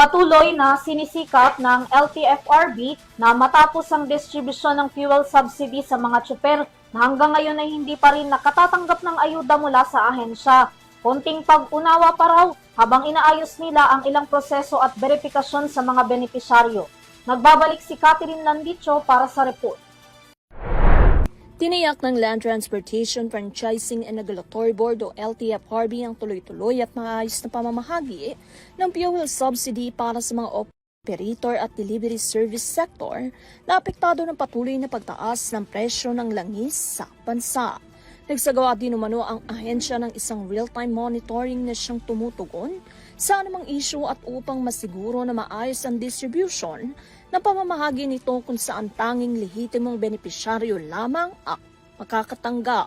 Patuloy na sinisikap ng LTFRB na matapos ang distribusyon ng fuel subsidy sa mga tsuper na hanggang ngayon ay hindi pa rin nakatatanggap ng ayuda mula sa ahensya. Konting pag-unawa pa raw habang inaayos nila ang ilang proseso at verifikasyon sa mga benepisyaryo. Nagbabalik si Catherine Landicho para sa report. Tiniyak ng Land Transportation Franchising and Regulatory Board o LTFRB ang tuloy-tuloy at maayos na pamamahagi ng fuel subsidy para sa mga operator at delivery service sector na apektado ng patuloy na pagtaas ng presyo ng langis sa bansa. Nagsagawa din umano ang ahensya ng isang real-time monitoring na siyang tumutugon sa anumang issue at upang masiguro na maayos ang distribution na pamamahagi nito kung saan tanging lehitimong benepisyaryo lamang ang makakatanggap.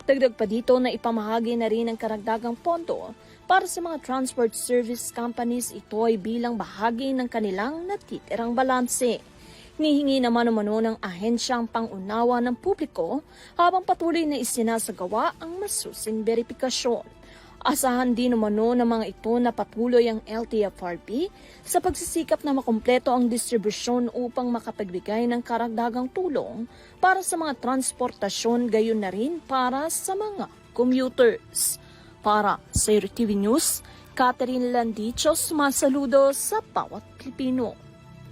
Dagdag pa dito na ipamahagi na rin ang karagdagang pondo para sa mga transport service companies, ito ay bilang bahagi ng kanilang natitirang balanse. Hinihingi naman umano ng ahensya ang pangunawa ng publiko habang patuloy na isinasagawa ang masusing verifikasyon. Asahan din umano ng mga ito na patuloy ang LTFRB sa pagsisikap na makumpleto ang distribusyon upang makapagbigay ng karagdagang tulong para sa mga transportasyon gayon na rin para sa mga commuters. Para sa TV News, Catherine Landicho, sumasaludo sa bawat Pilipino.